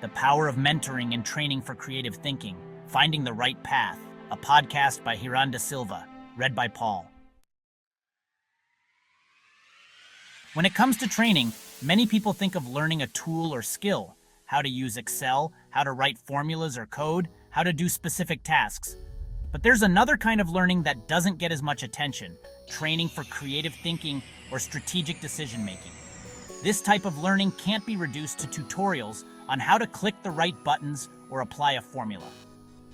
The Power of Mentoring and Training for Creative Thinking, Finding the Right Path, a podcast by Hiran da Silva, read by Paul. When it comes to training, many people think of learning a tool or skill, how to use Excel, how to write formulas or code, how to do specific tasks. But there's another kind of learning that doesn't get as much attention, training for creative thinking or strategic decision-making. This type of learning can't be reduced to tutorials on how to click the right buttons or apply a formula.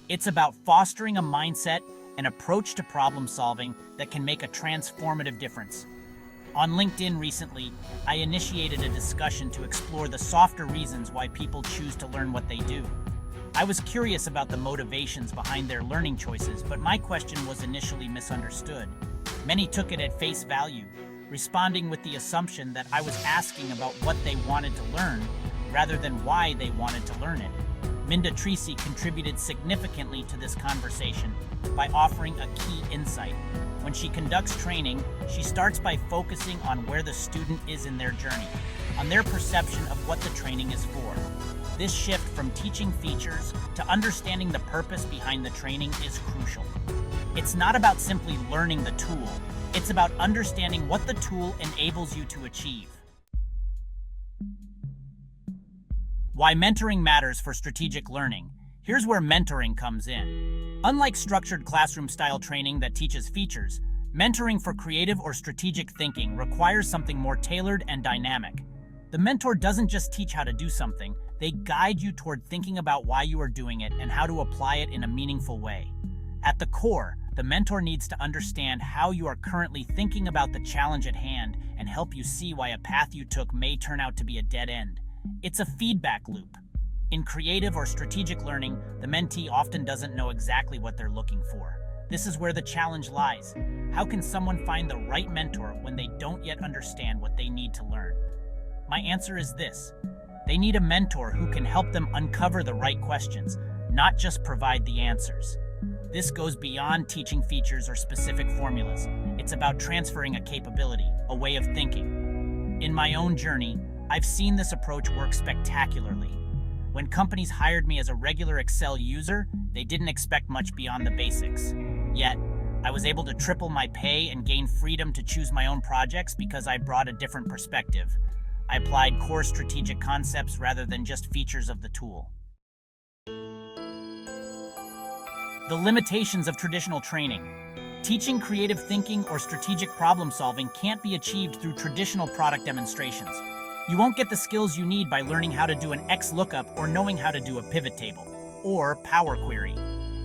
It's about fostering a mindset and approach to problem solving that can make a transformative difference. On LinkedIn recently, I initiated a discussion to explore the softer reasons why people choose to learn what they do. I was curious about the motivations behind their learning choices, but my question was initially misunderstood. Many took it at face value, responding with the assumption that I was asking about what they wanted to learn rather than why they wanted to learn it. Minda Tracy contributed significantly to this conversation by offering a key insight. When she conducts training, she starts by focusing on where the student is in their journey, on their perception of what the training is for. This shift from teaching features to understanding the purpose behind the training is crucial. It's not about simply learning the tool, it's about understanding what the tool enables you to achieve. Why mentoring matters for strategic learning. Here's where mentoring comes in. Unlike structured classroom-style training that teaches features, mentoring for creative or strategic thinking requires something more tailored and dynamic. The mentor doesn't just teach how to do something, they guide you toward thinking about why you are doing it and how to apply it in a meaningful way. At the core, the mentor needs to understand how you are currently thinking about the challenge at hand and help you see why a path you took may turn out to be a dead end. It's a feedback loop. In creative or strategic learning, the mentee often doesn't know exactly what they're looking for. This is where the challenge lies. How can someone find the right mentor when they don't yet understand what they need to learn? My answer is this. They need a mentor who can help them uncover the right questions, not just provide the answers. This goes beyond teaching features or specific formulas. It's about transferring a capability, a way of thinking. In my own journey, I've seen this approach work spectacularly. When companies hired me as a regular Excel user, they didn't expect much beyond the basics. Yet, I was able to triple my pay and gain freedom to choose my own projects because I brought a different perspective. I applied core strategic concepts rather than just features of the tool. The limitations of traditional training. Teaching creative thinking or strategic problem solving can't be achieved through traditional product demonstrations. You won't get the skills you need by learning how to do an XLOOKUP or knowing how to do a pivot table, or Power Query.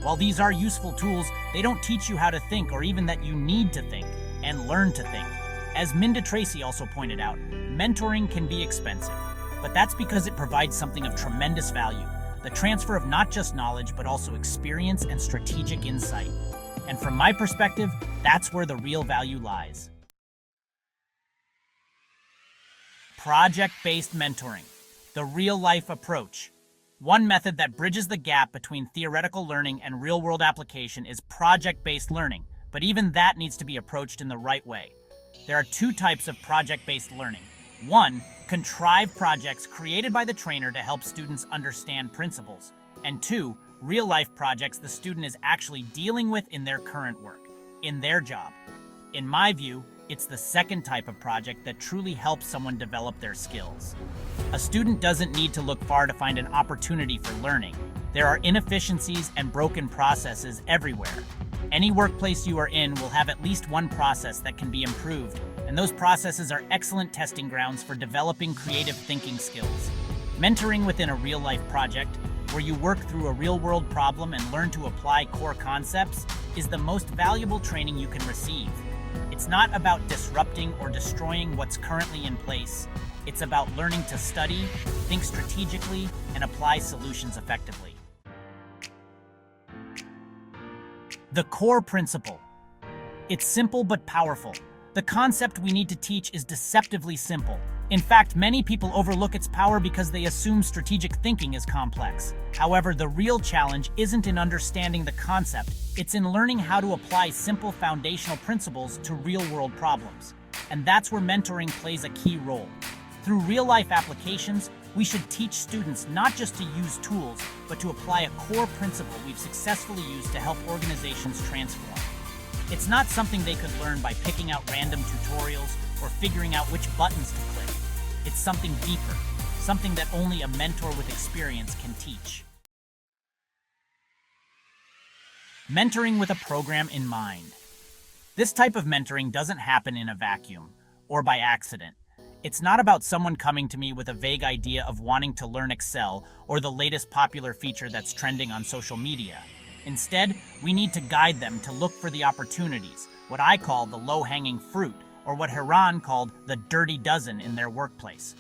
While these are useful tools, they don't teach you how to think or even that you need to think and learn to think. As Minda Tracy also pointed out, mentoring can be expensive, but that's because it provides something of tremendous value, the transfer of not just knowledge, but also experience and strategic insight. And from my perspective, that's where the real value lies. Project-based mentoring, the real-life approach. One method that bridges the gap between theoretical learning and real-world application is project-based learning, but even that needs to be approached in the right way. There are two types of project-based learning. One, contrived projects created by the trainer to help students understand principles. And two, real-life projects the student is actually dealing with in their current work, in their job. In my view, it's the second type of project that truly helps someone develop their skills. A student doesn't need to look far to find an opportunity for learning. There are inefficiencies and broken processes everywhere. Any workplace you are in will have at least one process that can be improved, and those processes are excellent testing grounds for developing creative thinking skills. Mentoring within a real-life project, where you work through a real-world problem and learn to apply core concepts, is the most valuable training you can receive. It's not about disrupting or destroying what's currently in place. It's about learning to study, think strategically, and apply solutions effectively. The core principle. It's simple but powerful. The concept we need to teach is deceptively simple. In fact, many people overlook its power because they assume strategic thinking is complex. However, the real challenge isn't in understanding the concept, it's in learning how to apply simple foundational principles to real-world problems. And that's where mentoring plays a key role. Through real-life applications, We should teach students not just to use tools, but to apply a core principle we've successfully used to help organizations transform. It's not something they could learn by picking out random tutorials or figuring out which buttons to click. It's something deeper, something that only a mentor with experience can teach. Mentoring with a program in mind. This type of mentoring doesn't happen in a vacuum or by accident. It's not about someone coming to me with a vague idea of wanting to learn Excel or the latest popular feature that's trending on social media. Instead, we need to guide them to look for the opportunities, what I call the low-hanging fruit, or what Haran called the dirty dozen in their workplace.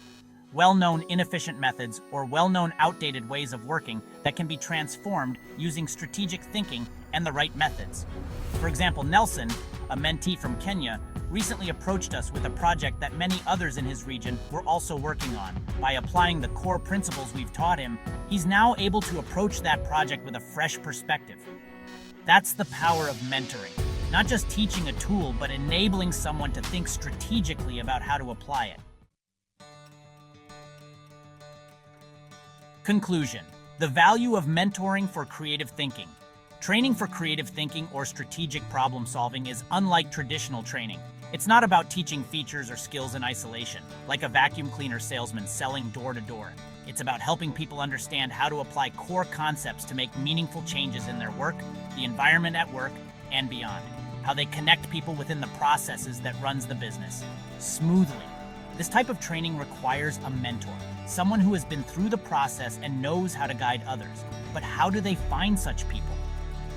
Well-known inefficient methods or well-known outdated ways of working that can be transformed using strategic thinking and the right methods. For example, Nelson, a mentee from Kenya, recently approached us with a project that many others in his region were also working on. By applying the core principles we've taught him, he's now able to approach that project with a fresh perspective. That's the power of mentoring. Not just teaching a tool, but enabling someone to think strategically about how to apply it. Conclusion: the value of mentoring for creative thinking. Training for creative thinking or strategic problem solving is unlike traditional training. It's not about teaching features or skills in isolation, like a vacuum cleaner salesman selling door to door. It's about helping people understand how to apply core concepts to make meaningful changes in their work, the environment at work, and beyond. How they connect people within the processes that runs the business smoothly. This type of training requires a mentor, someone who has been through the process and knows how to guide others. But how do they find such people?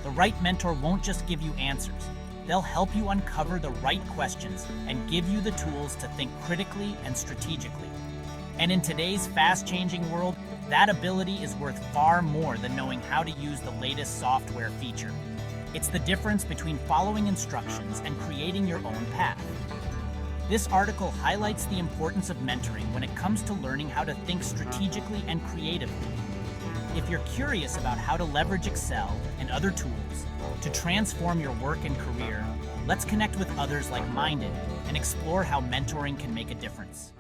The right mentor won't just give you answers. They'll help you uncover the right questions and give you the tools to think critically and strategically. And in today's fast-changing world, that ability is worth far more than knowing how to use the latest software feature. It's the difference between following instructions and creating your own path. This article highlights the importance of mentoring when it comes to learning how to think strategically and creatively. If you're curious about how to leverage Excel and other tools to transform your work and career, let's connect with others like-minded and explore how mentoring can make a difference.